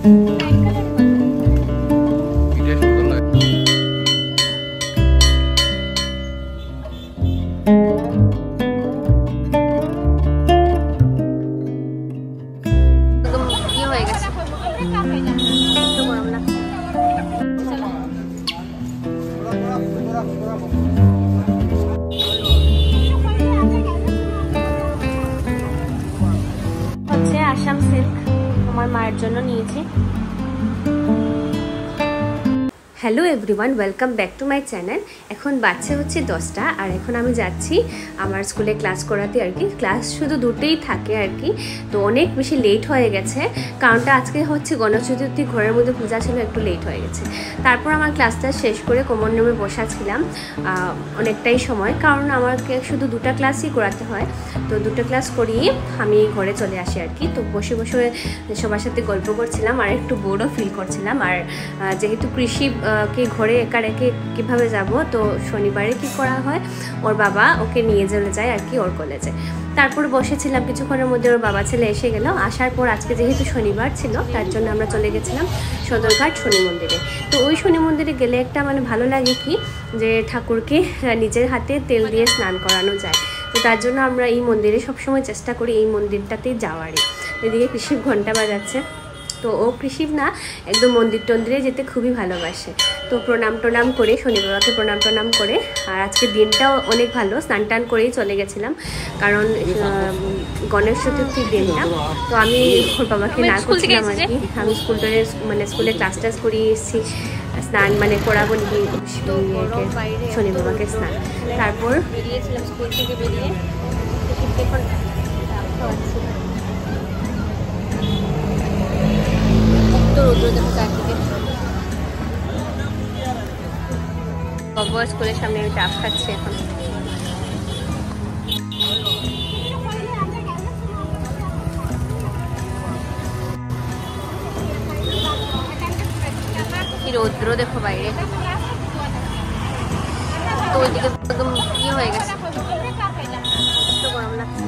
Assam silk আমার মায়ের জন্য নিয়েছি। Hello everyone, welcome back to my channel. এখন বাচ্চা হচ্ছে 10টা আর এখন আমি যাচ্ছি আমার স্কুলে ক্লাস করাতে আর কি। ক্লাস শুধু দুটোই থাকে আর কি, তো অনেক বেশি লেট হয়ে গেছে। কারণটা আজকে হচ্ছে গণেশ চতুর্থী, ঘরের মধ্যে পূজা ছিল, একটু লেট হয়ে গেছে। তারপর আমার ক্লাসটা শেষ করে কমন রুমে বসা ছিলাম অনেকটাই সময়, কারণ আমাকে শুধু দুটো ক্লাসই করাতে হয়। তো দুটো ক্লাস করিয়ে আমি ঘরে চলে আসি আর কি। তো বসে বসে সবার সাথে গল্প করছিলাম আর একটু বোর্ডও ফিল করছিলাম। আর যেহেতু কৃষি কে ঘরে একা রেখে কীভাবে যাব, তো শনিবারে কি করা হয়, ওর বাবা ওকে নিয়ে চলে যায় আর কি ওর কলেজে। তারপর বসেছিলাম কিছুক্ষণের মধ্যে ওর বাবা ছেলে এসে গেল। আসার পর আজকে যেহেতু শনিবার ছিল, তার জন্য আমরা চলে গেছিলাম সদরঘাট শনি মন্দিরে। তো ওই শনি মন্দিরে গেলে একটা ভালো লাগে কি, যে ঠাকুরকে নিজের হাতে তেল দিয়ে স্নান করানো যায়। তো তার জন্য আমরা এই মন্দিরে সবসময় চেষ্টা করি এই মন্দিরটাতেই যাওয়ারই। এদিকে কৃষি ঘন্টা বাজাচ্ছে। তো ও কৃষি না, একদম মন্দির টন্দিরে যেতে খুবই ভালোবাসে। তো প্রণাম টনাম করে, শনি বাবাকে প্রণাম টনাম করে, আর আজকে দিনটাও অনেক ভালো, স্নান টান করেই চলে গেছিলাম, কারণ গণেশ চতুর্থীর দিনটা। তো আমি ওর বাবাকে না করছিলাম আর কি। আমি স্কুলে ক্লাস টাস করিয়ে এসেছি, স্নান করাবো শনি বাবাকে স্নান। তারপর বেরিয়েছিলাম স্কুল থেকে, বেরিয়ে স্কুলের সামনে আমি চাপ খাচ্ছি এখন। কি রৌদ্র দেখো বাইরে, তো ওইদিকে একদম ইয়ে হয়ে গেছে, গরম লাগছে।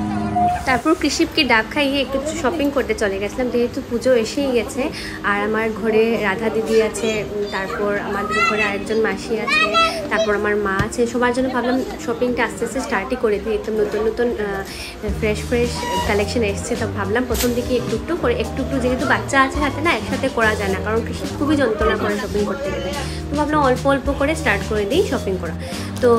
তারপর কৃষিপকে ডাব খাইয়ে একটু শপিং করতে চলে গেছিলাম, যেহেতু পুজো এসেই গেছে। আর আমার ঘরে রাধা দিদি আছে, তারপর আমাদের ঘরে আরেকজন মাসি আছে, তারপর আমার মা আছে। সবার জন্য ভাবলাম শপিংটা আস্তে আস্তে স্টার্টই করে দিই। একদম নতুন নতুন ফ্রেশ কালেকশন এসছে। তো ভাবলাম প্রথম দিকে একটু একটু যেহেতু বাচ্চা আছে হাতে না, একসাথে করা যায় না, কারণ কৃষি খুবই যন্ত্রণা করে শপিং করতে গেলে। তো ভাবলাম অল্প অল্প করে স্টার্ট করে দিই শপিং করা। তো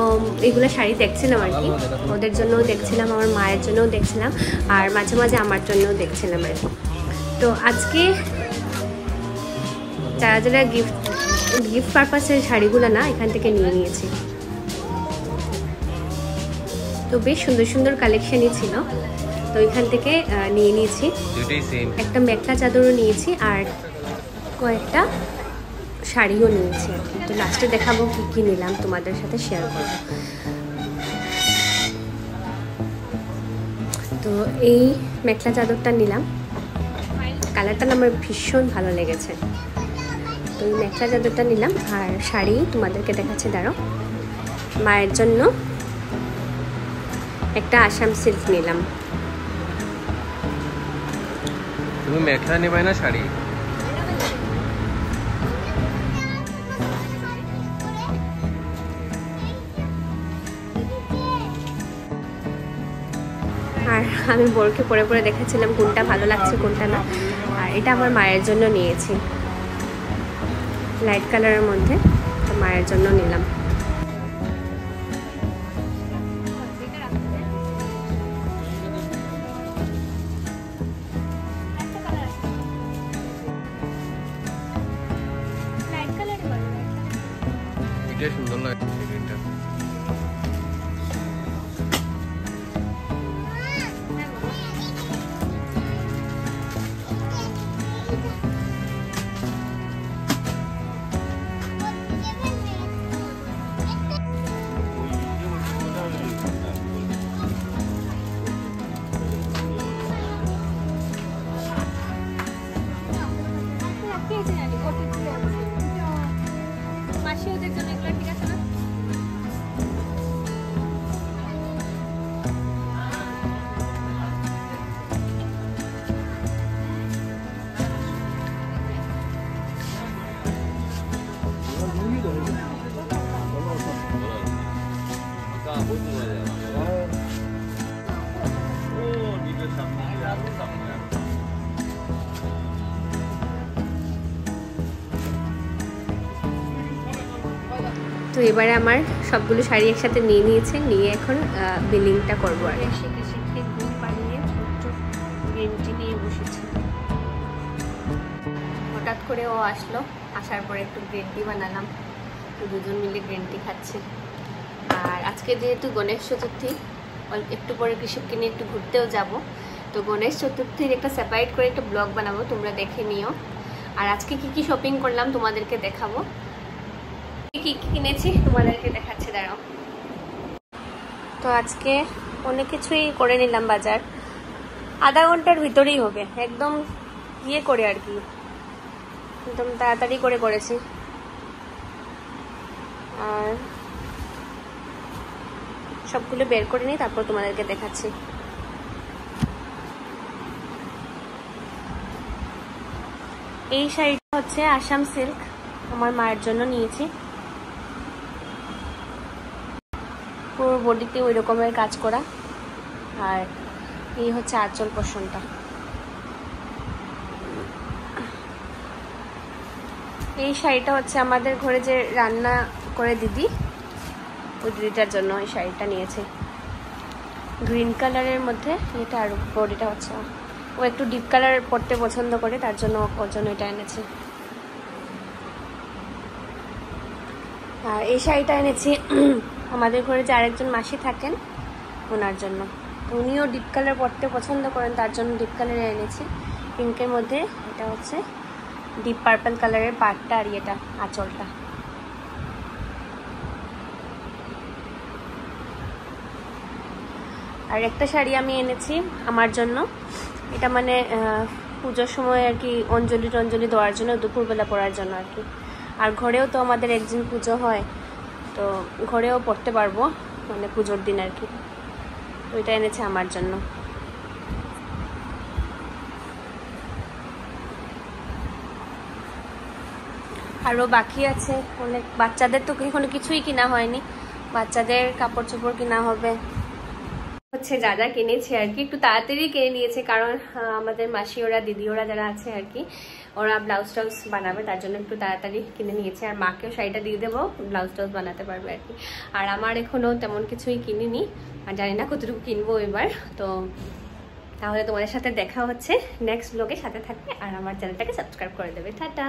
এগুলো শাড়ি দেখছিলাম আর কি, ওদের জন্যও দেখছিলাম, আমার মায়ের জন্যও দেখছিলাম, আর মাঝে মাঝে আমার জন্যও দেখছিলাম আর কি। তো আজকে যারা গিফট পারপাসের শাড়িগুলো না, এখান থেকে নিয়ে নিয়েছি। তো বেশ সুন্দর সুন্দর কালেকশনই ছিল, তো এখান থেকে নিয়ে নিয়েছি। একটা মেখলা চাদরও নিয়েছি আর কয়েকটা শাড়িও নিয়েছি আর কি। তো লাস্টে দেখাবো কী কী নিলাম, তোমাদের সাথে শেয়ার করবো। তো এই মেখলা চাদরটা নিলাম, কালারটা আমার ভীষণ ভালো লেগেছে। তো এই মেখলা চাদরটা নিলাম, আর শাড়ি তোমাদেরকে দেখাচ্ছি, দাঁড়াও। মায়ের জন্য একটা আসাম সিল্ক নিলাম। তুমি মেখলা নেবে না শাড়ি? আর আমি বরকে পরে পরে দেখাচ্ছিলাম কোনটা ভালো লাগছে কোনটা না। আর এটা আমার মায়ের জন্য নিয়েছি, লাইট কালারের মধ্যে, তো মায়ের জন্য নিলাম। এটা সুন্দর লাগছে এটা। মাসি ওদের জন্য এগুলো ঠিক আছে না? এবারে আমার সবগুলো শাড়ি একসাথে নিয়ে নিয়েছে, নিয়ে এখন বিলিংটা করবো। আর ঘুম পাড়িয়ে গ্রিন টি নিয়ে বসেছি। হঠাৎ করে ও আসলো, আসার পরে একটু গ্রিন টি বানালাম, দুজন মিলে গ্রিন টি খাচ্ছে। আর আজকে যেহেতু গণেশ চতুর্থী, একটু পরে কৃষককে নিয়ে একটু ঘুরতেও যাব, তো গণেশ চতুর্থীর একটা সেপারেট করে একটা ব্লগ বানাবো, তোমরা দেখে নিও। আর আজকে কি কি শপিং করলাম তোমাদেরকে দেখাবো, কি কি কিনেছি তোমাদেরকে দেখাচ্ছি, দাঁড়াও। তো আজকে অনেক কিছুই করে নিলাম বাজার, আধা ঘন্টার ভিতরেই হবে, একদম ইয়ে করে আর কি, একদম তাড়াতাড়ি করে করেছি। আর সবগুলো বের করে নিই, তারপর তোমাদেরকে দেখাচ্ছি। এই শাড়িটা হচ্ছে আসাম সিল্ক, আমার মায়ের জন্য নিয়েছি। পুরো বডিতে ওই রকমের কাজ করা, আর এই হচ্ছে আঁচল পোষণটা। এই শাড়িটা হচ্ছে আমাদের ঘরে যে রান্না করে দিদি, ওই দিদিটার জন্য এই শাড়িটা নিয়েছে, গ্রিন কালারের মধ্যে এটা। আর বডিটা হচ্ছে ও একটু ডিপ কালার পরতে পছন্দ করে, তার জন্য ওর জন্য এটা এনেছে। আর এই শাড়িটা এনেছি আমাদের ঘরে যে আরেকজন মাসি থাকেন ওনার জন্য, উনিও ডিপ কালার পরতে পছন্দ করেন, তার জন্য ডিপ কালারে এনেছি। পিঙ্কের মধ্যে এটা হচ্ছে ডিপ পার্পল কালারের পাটটা, আর এটা আঁচলটা। আর একটা শাড়ি আমি এনেছি আমার জন্য, এটা মানে পুজোর সময় আর কি অঞ্জলি টঞ্জলি দেওয়ার জন্য, দুপুরবেলা পরার জন্য আর কি। আর ঘরেও তো আমাদের একদিন পুজো হয়, তো ঘরেও পরতে পারবো, মানে পুজোর দিন আর কি। ওইটা এনেছে আমার জন্য। আরও বাকি আছে অনেক, বাচ্চাদের তো এখনো কিছুই কিনা হয়নি, বাচ্চাদের কাপড় চোপড় কিনা হবে। হচ্ছে যা যা কিনেছি আর কি, একটু তাড়াতাড়ি কিনে নিয়েছে, কারণ আমাদের মাসি ওরা দিদি ওরা যারা আছে আর কি, ওরা ব্লাউজ টাউজ বানাবে, তার জন্য একটু তাড়াতাড়ি কিনে নিয়েছে। আর মাকেও শাড়িটা দিয়ে দেবো, ব্লাউজ টাউজ বানাতে পারবে আর কি। আর আমার এখনো তেমন কিছুই কিনিনি, আর জানি না কতটুকু কিনবো এবার। তো তাহলে তোমাদের সাথে দেখা হচ্ছে নেক্সট ব্লগে, সাথে থাকবে আর আমার চ্যানেলটাকে সাবস্ক্রাইব করে দেবে। টাটা।